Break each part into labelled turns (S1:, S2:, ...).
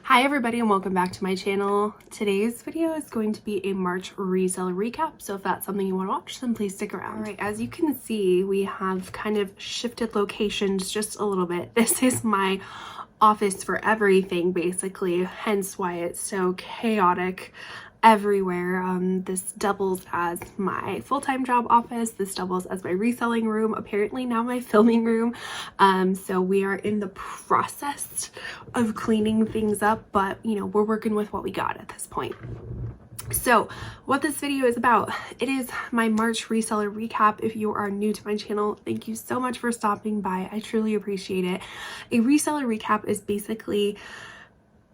S1: Hi everybody and welcome back to my channel. Today's video is going to be a March reseller recap, so if that's something you want to watch, then please stick around. Alright, as you can see, we have kind of shifted locations just a little bit. This is my office for everything basically, hence why it's so chaotic everywhere. This doubles as my full-time job office. This doubles as my reselling room, apparently now my filming room. So we are in the process of cleaning things up, but you know, we're working with what we got at this point. So what this video is about, it is my March reseller recap. If you are new to my channel, thank you so much for stopping by. I truly appreciate it. A reseller recap is basically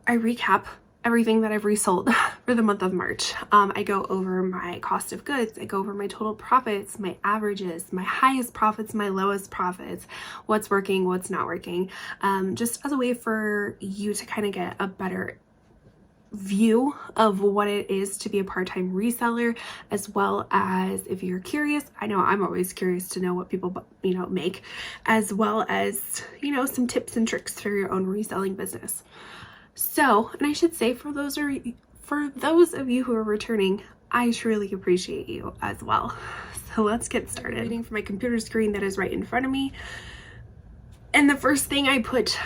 S1: I recap everything that I've resold for the month of March. I go over my cost of goods, I go over my total profits, my averages, my highest profits, my lowest profits, what's working, what's not working, just as a way for you to kind of get a better view of what it is to be a part-time reseller, as well as if you're curious, I know I'm always curious to know what people make, as well as some tips and tricks for your own reselling business. So, and I should say for those of you who are returning, I truly appreciate you as well. So let's get started. I'm reading from my computer screen that is right in front of me. And the first thing I put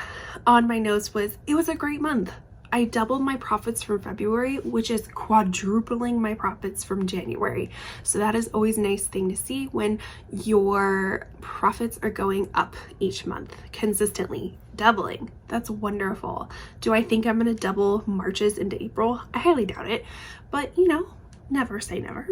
S1: on my notes was, it was a great month. I doubled my profits from February, which is quadrupling my profits from January. So that is always a nice thing to see when your profits are going up each month consistently, doubling. That's wonderful. Do I think I'm going to double Marches into April? I highly doubt it, but never say never.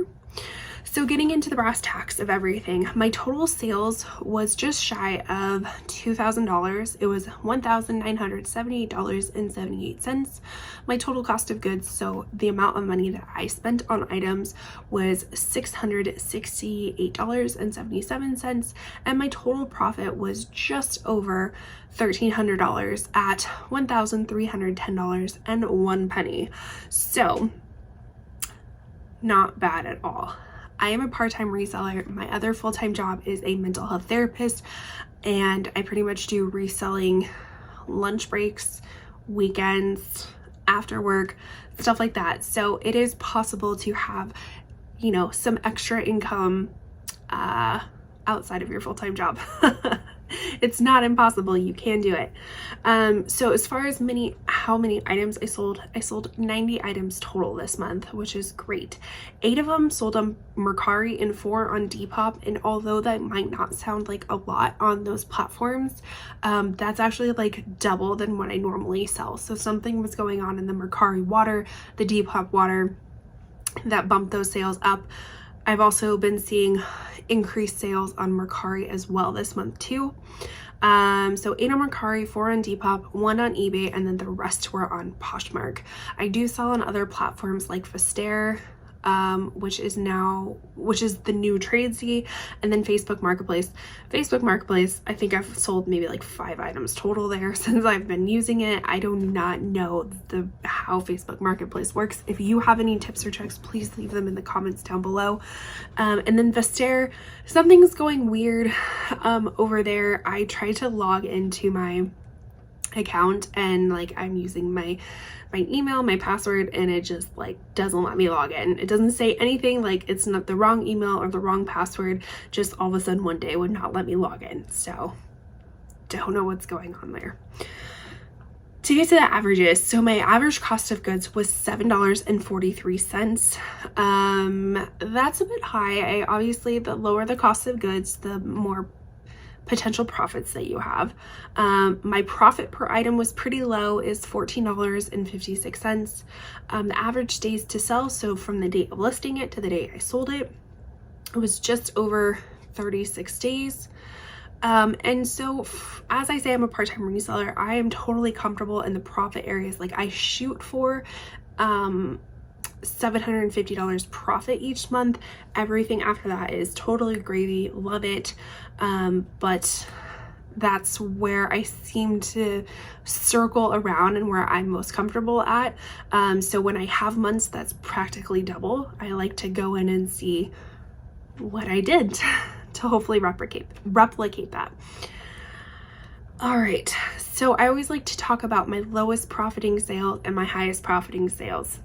S1: So getting into the brass tacks of everything, my total sales was just shy of $2,000. It was $1,978.78. My total cost of goods, so the amount of money that I spent on items, was $668.77, and my total profit was just over $1,300 at $1,310.01. So not bad at all. I am a part-time reseller. My other full-time job is a mental health therapist, and I pretty much do reselling lunch breaks, weekends, after work, stuff like that. So it is possible to have, some extra income outside of your full-time job. It's not impossible. You can do it. So as far as how many items I sold 90 items total this month, which is great. 8 of them sold on Mercari and 4 on Depop. And although that might not sound like a lot on those platforms, that's actually like double than what I normally sell. So something was going on in the Mercari water, the Depop water, that bumped those sales up. I've also been seeing increased sales on Mercari as well this month too. So 8 on Mercari, 4 on Depop, 1 on eBay, and then the rest were on Poshmark. I do sell on other platforms like Reselling, which is the new Tradesy, and then Facebook Marketplace. Facebook Marketplace, I think I've sold maybe like 5 items total there since I've been using it. I do not know how Facebook Marketplace works. If you have any tips or tricks, please leave them in the comments down below. And then Reselling, something's going weird over there. I tried to log into my account and I'm using my email, my password, and it just doesn't let me log in. It doesn't say anything it's not the wrong email or the wrong password, just all of a sudden one day would not let me log in. So don't know what's going on there. To get to the averages, so my average cost of goods was $7.43. That's a bit high. Obviously the lower the cost of goods, the more potential profits that you have. My profit per item was pretty low, is $14.56. The average days to sell, so from the date of listing it to the day I sold it, it was just over 36 days. And so as I say, I'm a part-time reseller. I am totally comfortable in the profit areas. I shoot for $750 profit each month. Everything after that is totally gravy. Love it. But that's where I seem to circle around and where I'm most comfortable at. So when I have months that's practically double, I like to go in and see what I did to hopefully replicate that. All right, so I always like to talk about my lowest profiting sale and my highest profiting sales,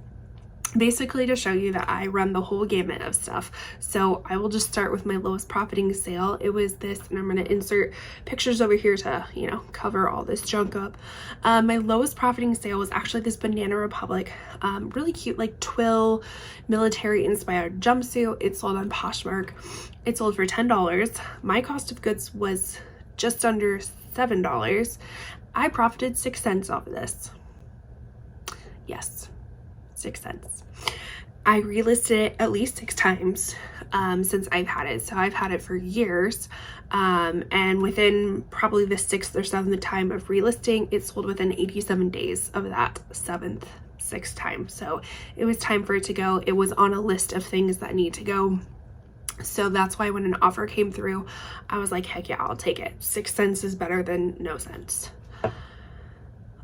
S1: basically to show you that I run the whole gamut of stuff. So I will just start with my lowest profiting sale. It was this, and I'm going to insert pictures over here to, you know, cover all this junk up. My lowest profiting sale was actually this Banana Republic, really cute, like twill military inspired jumpsuit. It sold on Poshmark. It sold for $10. My cost of goods was just under $7. I profited 6 cents off of this. Yes, 6 cents. I relisted it at least 6 times since I've had it. So I've had it for years. And within probably the 6th or 7th time of relisting, it sold within 87 days of that 6th time. So it was time for it to go. It was on a list of things that need to go. So that's why when an offer came through, I was like, heck yeah, I'll take it. 6 cents is better than no cents.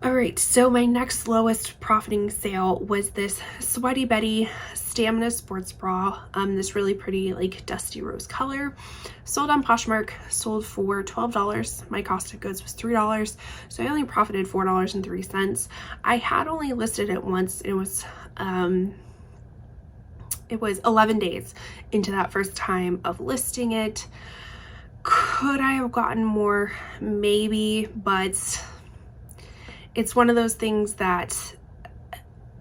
S1: All right, so my next lowest profiting sale was this Sweaty Betty Stamina sports bra, this really pretty like dusty rose color. Sold on Poshmark, sold for $12. My cost of goods was $3, so I only profited $4.03. I had only listed it once. It was 11 days into that first time of listing it. Could I have gotten more? Maybe, but it's one of those things that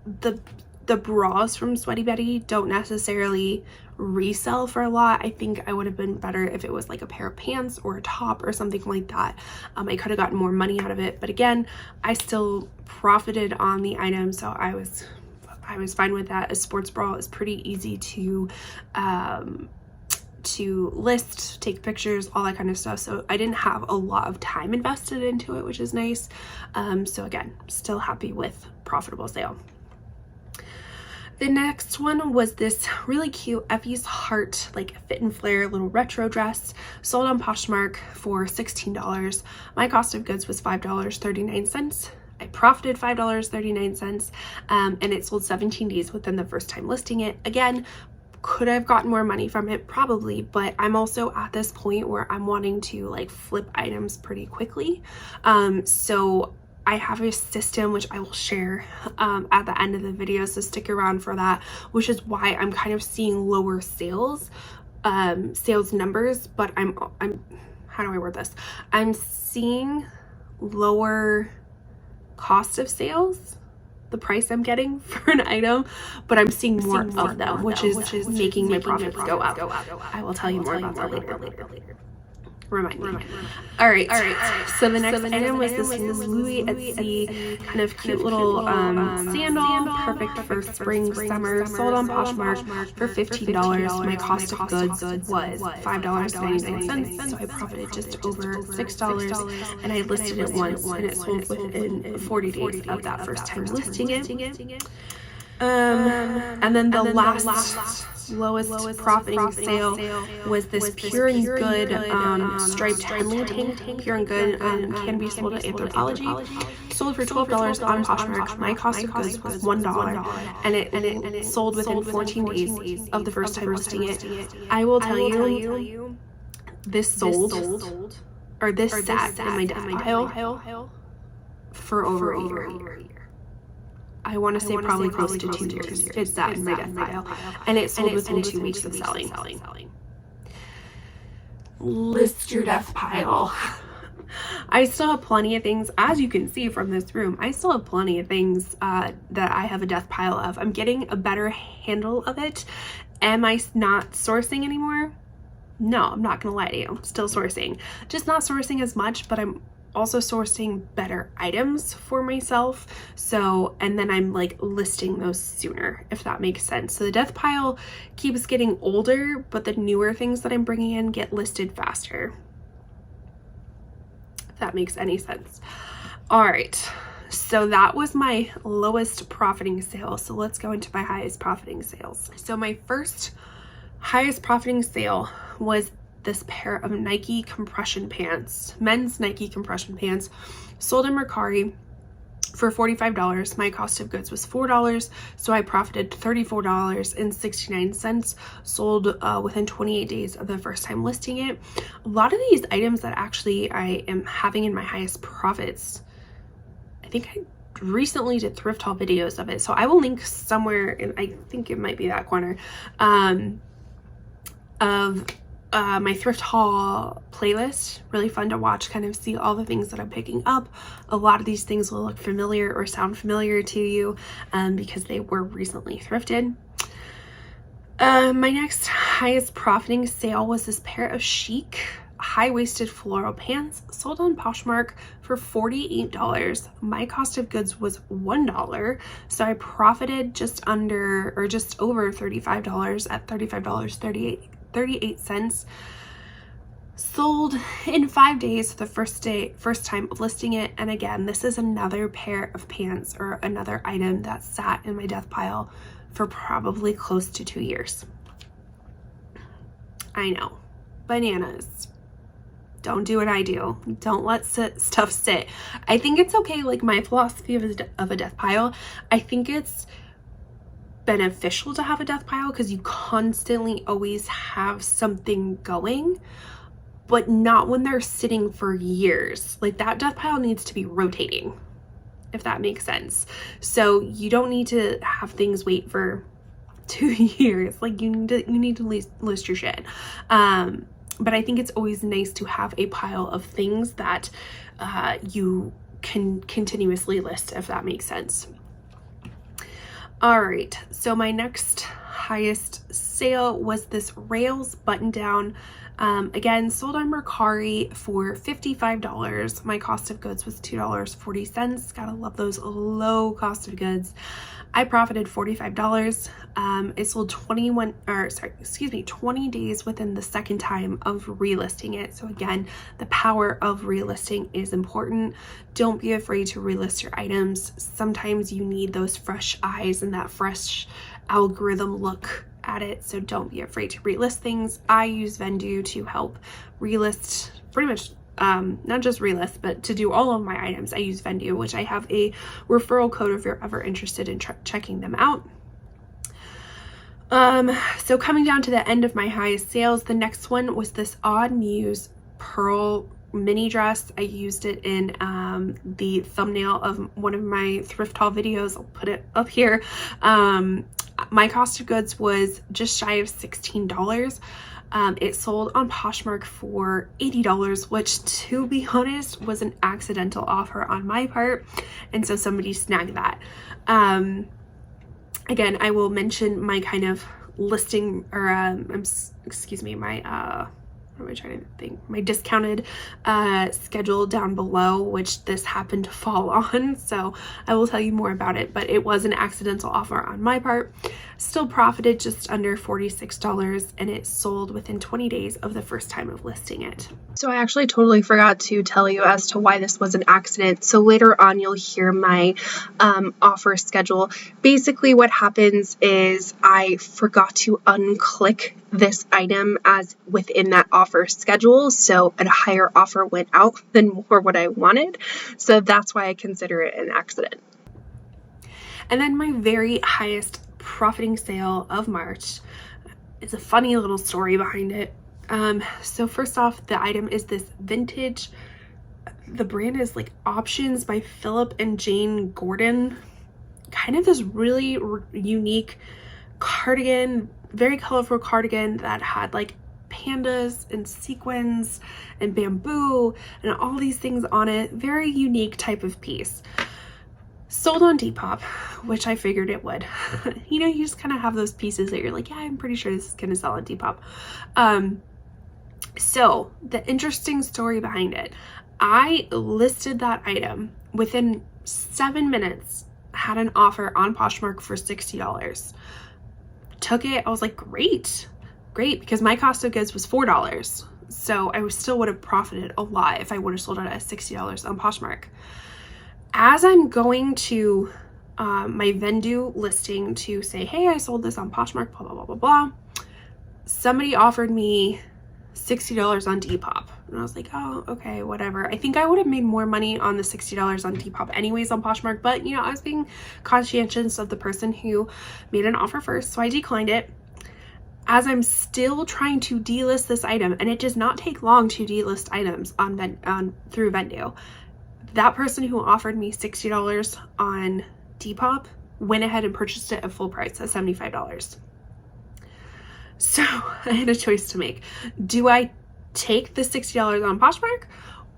S1: the bras from Sweaty Betty don't necessarily resell for a lot. I think I would have been better if it was like a pair of pants or a top or something like that. I could have gotten more money out of it, but again, I still profited on the item, so I was fine with that. A sports bra is pretty easy to list, take pictures, all that kind of stuff. So I didn't have a lot of time invested into it, which is nice. So again, still happy with profitable sale. The next one was this really cute Effie's Heart, like fit and flare little retro dress, sold on Poshmark for $16. My cost of goods was $5.39. I profited $5.39, and it sold 17 days within the first time listing it. Again, could I have gotten more money from it? Probably, but I'm also at this point where I'm wanting to like flip items pretty quickly. So I have a system which I will share at the end of the video, so stick around for that, which is why I'm kind of seeing lower sales numbers, but I'm how do I word this? I'm seeing lower cost of sales, the price I'm getting for an item, but I'm seeing more of them, which is making my profits go up. I will tell you more about that later. Remind me. All right. So the next item was this Louis at Sea kind of cute little sandal, perfect for spring, summer, sold on Poshmark for $15. My cost of goods was $5.99, so I profited just over $6, and I listed it once, and it sold within 40 days of that first time listing it. And then the last lowest profiting sale was this Pure and Good striped Henley tank. Pure and Good can be sold at Anthropology. Sold for $12 on Poshmark. My cost of goods was $1, and it sold within 14 days of the first time listing it. I will tell you, this sold, or this sat in my death pile for over a year. I want to say probably close to 2 years. It's that in my death pile. And it sold within 2 weeks of selling. List your death pile. I still have plenty of things, as you can see from this room, I still have plenty of things that I have a death pile of. I'm getting a better handle of it. Am I not sourcing anymore? No, I'm not gonna lie to you. Still sourcing. Just not sourcing as much, but I'm also sourcing better items for myself. So, and then I'm like listing those sooner, if that makes sense. So the death pile keeps getting older, but the newer things that I'm bringing in get listed faster. If that makes any sense. All right. So that was my lowest profiting sale. So let's go into my highest profiting sales. So my first highest profiting sale was this pair of Nike compression pants, men's Nike compression pants, sold in Mercari for $45. My cost of goods was $4, so I profited $34.69, sold within 28 days of the first time listing it. A lot of these items that actually I am having in my highest profits, I think I recently did thrift haul videos of it, so I will link somewhere, and I think it might be that corner of my thrift haul playlist. Really fun to watch, kind of see all the things that I'm picking up. A lot of these things will look familiar or sound familiar to you because they were recently thrifted. My next highest profiting sale was this pair of chic high-waisted floral pants sold on Poshmark for $48. My cost of goods was $1, so I profited just under or just over $35 at $35.38. Sold in 5 days, the first time of listing it. And again, this is another pair of pants or another item that sat in my death pile for probably close to 2 years. I know, bananas. Don't do what I do. Don't let stuff sit. I think it's okay. Like, my philosophy of a death pile, I think it's beneficial to have a death pile because you constantly always have something going, but not when they're sitting for years. Like, that death pile needs to be rotating, if that makes sense. So you don't need to have things wait for 2 years. Like, you need to list your shit. But I think it's always nice to have a pile of things that you can continuously list, if that makes sense. All right, so my next highest sale was this Rails button down. Again, sold on Mercari for $55. My cost of goods was $2.40. Gotta love those low cost of goods. I profited $45. It sold 20 days within the second time of relisting it. So again, the power of relisting is important. Don't be afraid to relist your items. Sometimes you need those fresh eyes and that fresh algorithm look at it. So don't be afraid to relist things. I use Vendoo to help relist pretty much not just relist, but to do all of my items. I use Vendoo, which I have a referral code if you're ever interested in checking them out. So coming down to the end of my highest sales, the next one was this Odd Muse pearl mini dress. I used it in the thumbnail of one of my thrift haul videos. I'll put it up here. My cost of goods was just shy of $16. It sold on Poshmark for $80, which, to be honest, was an accidental offer on my part, and so somebody snagged that. Again, I will mention my kind of listing, or my discounted schedule down below, which this happened to fall on, so I will tell you more about it. But it was an accidental offer on my part. Still profited just under $46, and it sold within 20 days of the first time of listing it. So I actually totally forgot to tell you as to why this was an accident. So later on, you'll hear my offer schedule. Basically what happens is I forgot to unclick this item as within that offer schedule, so a higher offer went out than more what I wanted. So that's why I consider it an accident. And then my very highest profiting sale of March is a funny little story behind it. So first off, the item is this vintage, the brand is like Options by Philip and Jane Gordon. Kind of this really unique cardigan, very colorful cardigan that had like pandas and sequins and bamboo and all these things on it. Very unique type of piece. Sold on Depop, which I figured it would. You know, you just kind of have those pieces that you're like, yeah, I'm pretty sure this is gonna sell on Depop. So the interesting story behind it, I listed that item within 7 minutes, had an offer on Poshmark for $60. Took it. I was like, great, because my cost of goods was $4. So I still would have profited a lot if I would have sold it at $60 on Poshmark. As I'm going to my Vendoo listing to say, hey, I sold this on Poshmark, blah, blah, blah, blah, blah, somebody offered me $60 on Depop. And I was like, oh, okay, whatever. I think I would have made more money on the $60 on Depop anyways on Poshmark, but you know, I was being conscientious of the person who made an offer first, so I declined it. As I'm still trying to delist this item, and it does not take long to delist items through Vendu, that person who offered me $60 on Depop went ahead and purchased it at full price at $75. So I had a choice to make. Do I take the $60 on Poshmark,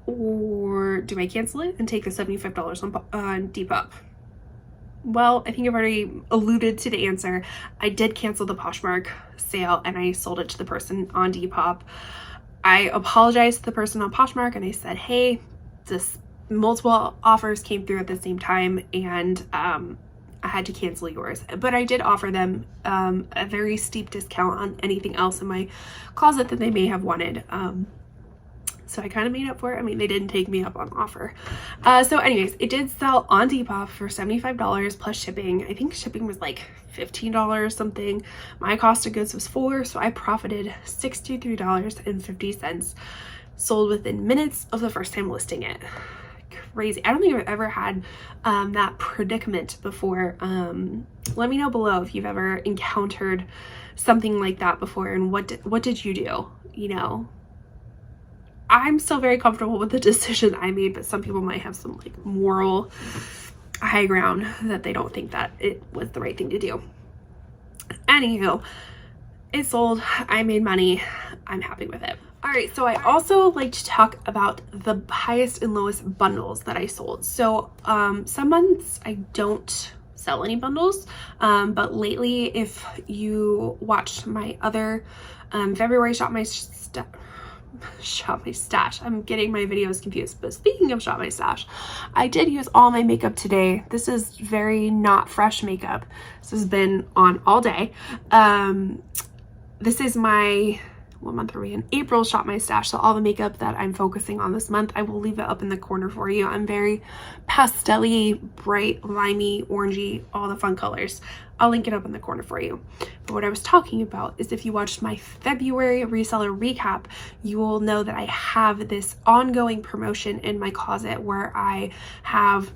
S1: or do I cancel it and take the $75 on Depop? Well, I think I've already alluded to the answer. I did cancel the Poshmark sale and I sold it to the person on Depop. I apologized to the person on Poshmark and I said, hey, this multiple offers came through at the same time, and I had to cancel yours. But I did offer them a very steep discount on anything else in my closet that they may have wanted. So I kind of made up for it. I mean, they didn't take me up on the offer. So anyways, it did sell on Depop for $75 plus shipping. I think shipping was like $15 something. My cost of goods was $4, so I profited $63.50. Sold within minutes of the first time listing it. Crazy. I don't think I've ever had that predicament before. Let me know below if you've ever encountered something like that before, and what did you do? You know, I'm still very comfortable with the decision I made, but some people might have some like moral high ground that they don't think that it was the right thing to do. Anywho, it sold. I made money. I'm happy with it. All right, so I also like to talk about the highest and lowest bundles that I sold. So some months I don't sell any bundles, but lately, if you watched my other February Shop My Stash, I'm getting my videos confused, but speaking of Shop My Stash, I did use all my makeup today. This is very not fresh makeup. This has been on all day. This is my, what month are we in? April Shop My Stash. So all the makeup that I'm focusing on this month, I will leave it up in the corner for you. I'm very pastel-y, bright, limey, orangey, all the fun colors. I'll link it up in the corner for you. But what I was talking about is, if you watched my February reseller recap, you will know that I have this ongoing promotion in my closet where I have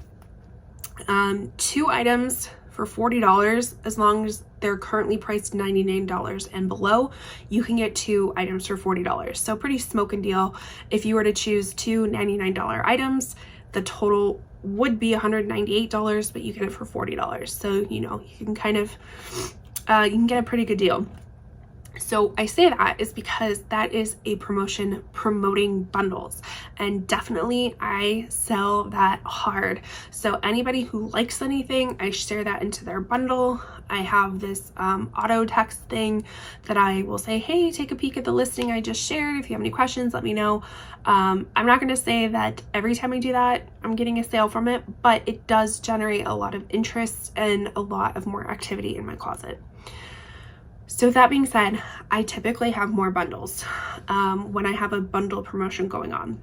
S1: 2 items for $40. As long as they're currently priced $99 and below, you can get 2 items for $40. So pretty smoking deal. If you were to choose 2 $99 items, the total would be $198, but you get it for $40. So, you know, you can kind of, you can get a pretty good deal. So I say that is because that is a promotion promoting bundles, and definitely I sell that hard. So anybody who likes anything, I share that into their bundle. I have this auto text thing that I will say, hey, take a peek at the listing I just shared. If you have any questions, let me know. I'm not going to say that every time I do that I'm getting a sale from it, but it does generate a lot of interest and a lot of more activity in my closet. So that being said, I typically have more bundles when I have a bundle promotion going on.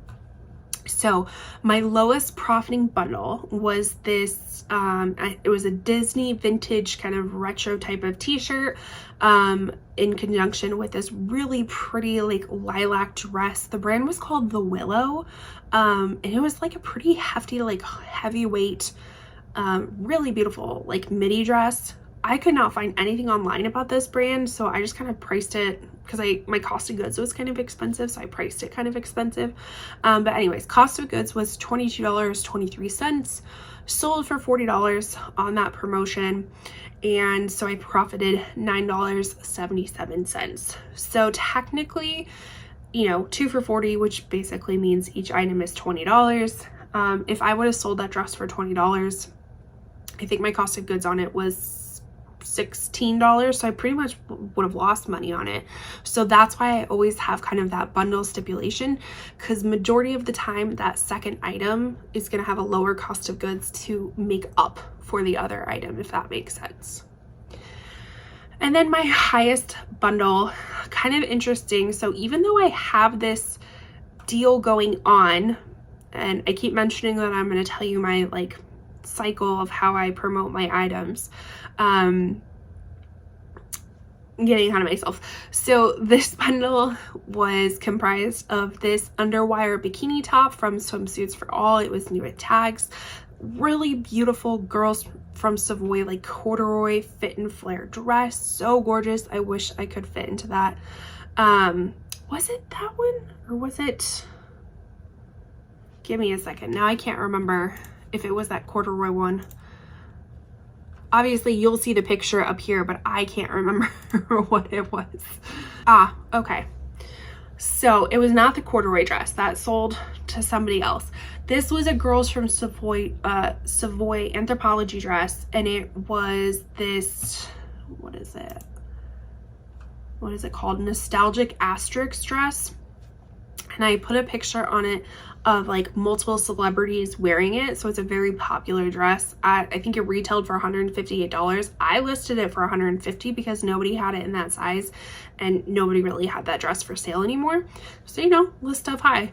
S1: So my lowest profiting bundle was this, it was a Disney vintage kind of retro type of t-shirt in conjunction with this really pretty like lilac dress. The brand was called The Willow, and it was like a pretty hefty, like heavyweight, really beautiful like midi dress. I could not find anything online about this brand, so I just kind of priced it because my cost of goods was kind of expensive, so I priced it kind of expensive. But anyways, cost of goods was $22.23, sold for $40 on that promotion, and so I profited $9.77. So technically, you know, 2 for $40, which basically means each item is $20. If I would have sold that dress for $20, I think my cost of goods on it was $16, so I pretty much would have lost money on it. So that's why I always have kind of that bundle stipulation, because majority of the time that second item is going to have a lower cost of goods to make up for the other item, if that makes sense. And then my highest bundle, kind of interesting. So even though I have this deal going on, and I keep mentioning that I'm going to tell you my like cycle of how I promote my items, getting ahead of myself. So this bundle was comprised of this underwire bikini top from Swimsuits for All. It was new with tags. Really beautiful Girls from Savoy, like corduroy fit and flare dress. So gorgeous. I wish I could fit into that. Was it that one or was it, give me a second. Now I can't remember if it was that corduroy one. Obviously you'll see the picture up here, but I can't remember what it was. Okay. So it was not the corduroy dress that sold to somebody else. This was a Girls from Savoy Anthropology dress, and it was this, what is it called? Nostalgic Asterix dress. And I put a picture on it of like multiple celebrities wearing it. So it's a very popular dress. I think it retailed for $158. I listed it for $150 because nobody had it in that size and nobody really had that dress for sale anymore. So, you know, list stuff high.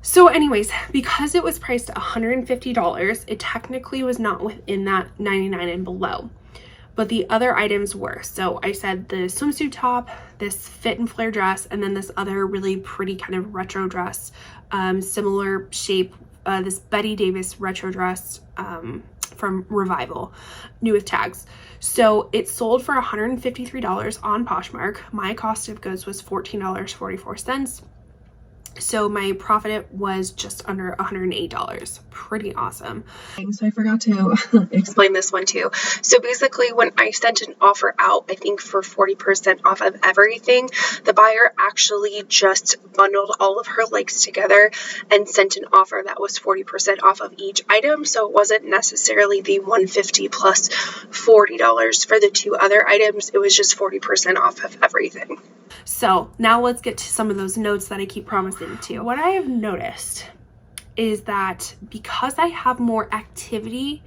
S1: So anyways, because it was priced at $150, it technically was not within that $99 and below. But the other items were. So I said the swimsuit top, this fit and flare dress, and then this other really pretty kind of retro dress, similar shape, this Betty Davis retro dress from Revival, new with tags. So it sold for $153 on Poshmark. My cost of goods was $14.44. So my profit was just under $108. Pretty awesome. So I forgot to explain this one too. So basically when I sent an offer out, I think for 40% off of everything, the buyer actually just bundled all of her likes together and sent an offer that was 40% off of each item. So it wasn't necessarily the $150 plus $40 for the two other items. It was just 40% off of everything. So now let's get to some of those notes that I keep promising to. What I have noticed is that because I have more activity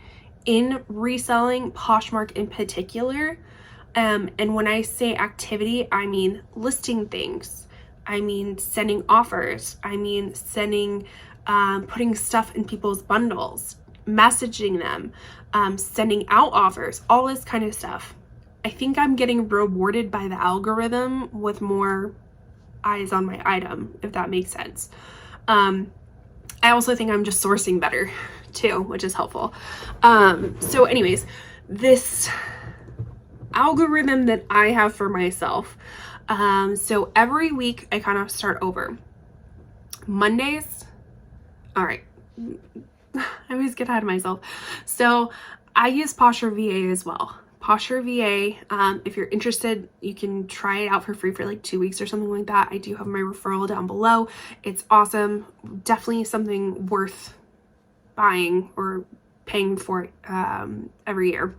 S1: in reselling, Poshmark in particular, and when I say activity, I mean listing things, I mean sending offers, I mean sending, putting stuff in people's bundles, messaging them, sending out offers, all this kind of stuff. I think I'm getting rewarded by the algorithm with more eyes on my item, if that makes sense. I also think I'm just sourcing better too, which is helpful. So anyways, this algorithm that I have for myself. So every week I kind of start over. Mondays, all right, I always get ahead of myself. So I use Posture VA as well. Posture VA, if you're interested, you can try it out for free for like 2 weeks or something like that. I do have my referral down below. It's awesome. Definitely something worth buying or paying for every year.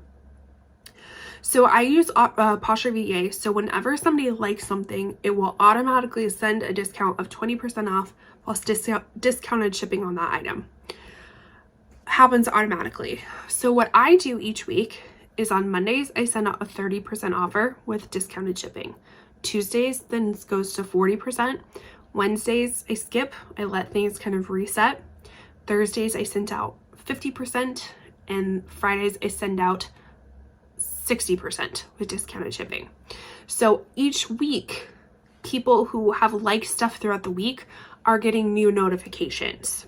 S1: So I use Posture VA. So whenever somebody likes something, it will automatically send a discount of 20% off plus discounted shipping on that item. Happens automatically. So what I do each week is on Mondays, I send out a 30% offer with discounted shipping. Tuesdays, then it goes to 40%. Wednesdays, I skip. I let things kind of reset. Thursdays, I send out 50%. And Fridays, I send out 60% with discounted shipping. So each week, people who have liked stuff throughout the week are getting new notifications.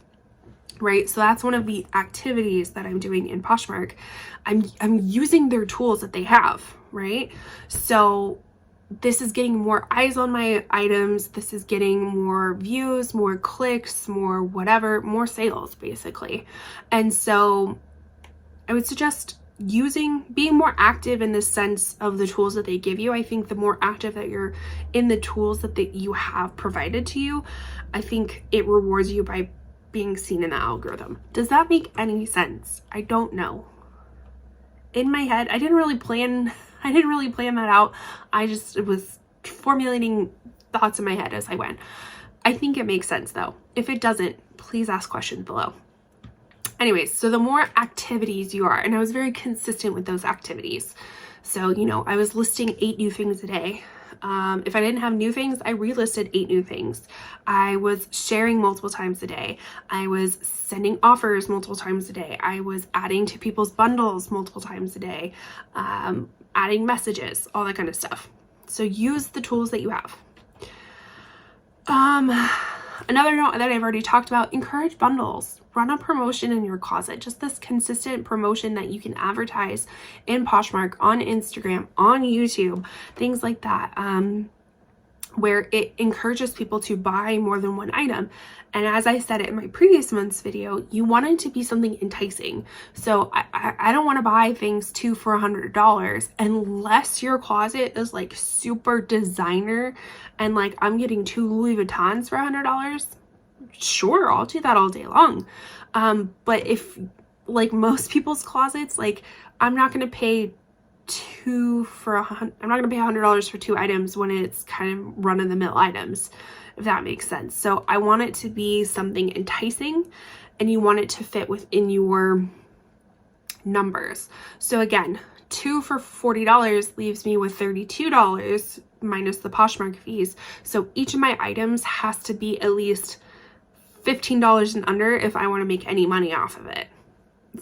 S1: Right? So that's one of the activities that I'm doing in Poshmark. I'm using their tools that they have, right? So this is getting more eyes on my items. This is getting more views, more clicks, more whatever, more sales basically. And so I would suggest being more active in the sense of the tools that they give you. I think the more active that you're in the tools that you have provided to you, I think it rewards you by being seen in the algorithm. Does that make any sense? I don't know. In my head, I didn't really plan that out. I just was formulating thoughts in my head as I went. I think it makes sense though. If it doesn't, please ask questions below. Anyways, so the more activities you are, and I was very consistent with those activities. So, you know, I was listing 8 new things a day. If I didn't have new things, I relisted 8 new things. I was sharing multiple times a day. I was sending offers multiple times a day. I was adding to people's bundles multiple times a day, adding messages, all that kind of stuff. So use the tools that you have. Another note that I've already talked about, encourage bundles. Run a promotion in your closet, just this consistent promotion that you can advertise in Poshmark, on Instagram, on YouTube, things like that, where it encourages people to buy more than one item. And as I said in my previous month's video, you want it to be something enticing. So I don't want to buy things 2 for $100 unless your closet is like super designer and like I'm getting 2 Louis Vuittons for $100. Sure, I'll do that all day long. But if like most people's closets, like I'm not going to pay I'm not going to pay $100 for 2 items when it's kind of run-of-the-mill items, if that makes sense. So I want it to be something enticing and you want it to fit within your numbers. So again, 2 for $40 leaves me with $32 minus the Poshmark fees. So each of my items has to be at least $15 and under if I want to make any money off of it.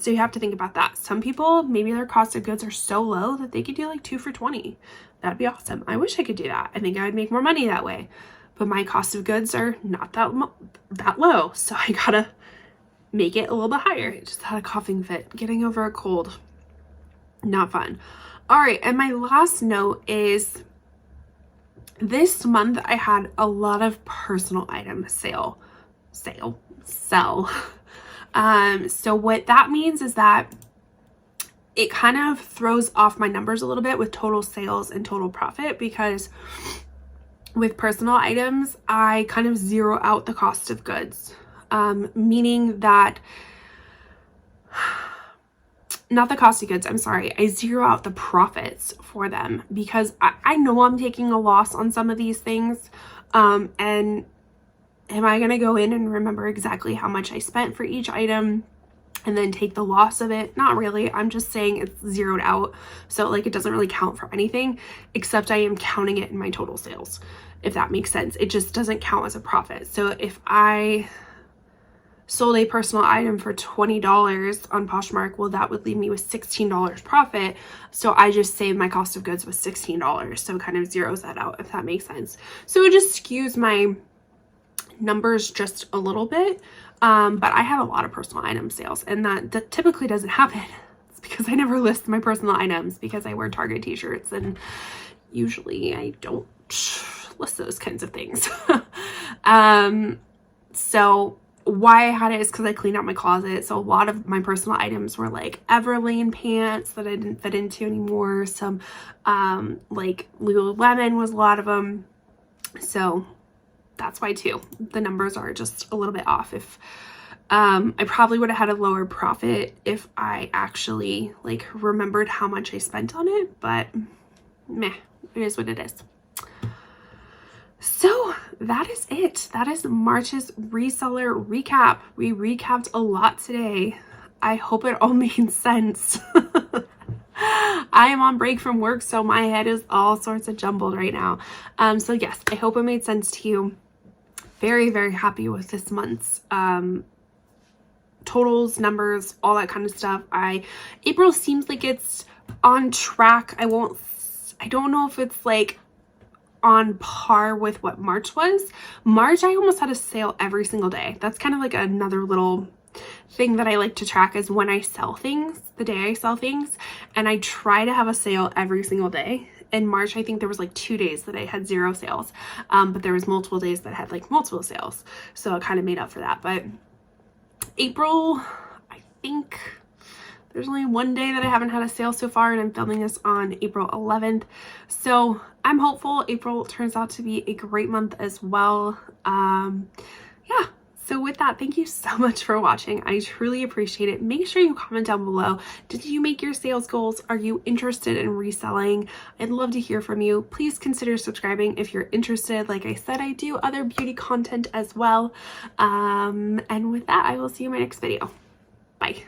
S1: So you have to think about that. Some people, maybe their cost of goods are so low that they could do like 2 for $20. That'd be awesome. I wish I could do that. I think I would make more money that way. But my cost of goods are not that low. So I gotta make it a little bit higher. I just had a coughing fit. Getting over a cold. Not fun. All right. And my last note is this month I had a lot of personal item sell. So what that means is that it kind of throws off my numbers a little bit with total sales and total profit, because with personal items, I kind of zero out the cost of goods, meaning that, not the cost of goods, I'm sorry, I zero out the profits for them, because I know I'm taking a loss on some of these things, and am I going to go in and remember exactly how much I spent for each item and then take the loss of it? Not really. I'm just saying it's zeroed out. So like it doesn't really count for anything, except I am counting it in my total sales, if that makes sense. It just doesn't count as a profit. So if I sold a personal item for $20 on Poshmark, well, that would leave me with $16 profit. So I just saved my cost of goods was $16. So it kind of zeroes that out, if that makes sense. So it just skews my numbers just a little bit, but I have a lot of personal item sales, and that typically doesn't happen. It's because I never list my personal items, because I wear Target t-shirts and usually I don't list those kinds of things. So why I had it is because I cleaned out my closet. So a lot of my personal items were like Everlane pants that I didn't fit into anymore. Some like Lululemon was a lot of them. So that's why too the numbers are just a little bit off. If I probably would have had a lower profit if I actually like remembered how much I spent on it, but meh, it is what it is. So that is it. That is March's reseller recap. We recapped a lot today. I hope it all made sense. I am on break from work, so my head is all sorts of jumbled right now. So yes, I hope it made sense to you. Very, very happy with this month's totals, numbers, all that kind of stuff. April seems like it's on track. I don't know if it's like on par with what March was. March, I almost had a sale every single day. That's kind of like another little thing that I like to track, is when I sell things, the day I sell things, and I try to have a sale every single day. In March, I think there was like 2 days that I had 0 sales, but there was multiple days that had like multiple sales, so it kind of made up for that. But April, I think there's only 1 day that I haven't had a sale so far, and I'm filming this on April 11th, so I'm hopeful April turns out to be a great month as well. Yeah. So with that, thank you so much for watching. I truly appreciate it. Make sure you comment down below. Did you make your sales goals? Are you interested in reselling? I'd love to hear from you. Please consider subscribing if you're interested. Like I said, I do other beauty content as well. And with that, I will see you in my next video. Bye.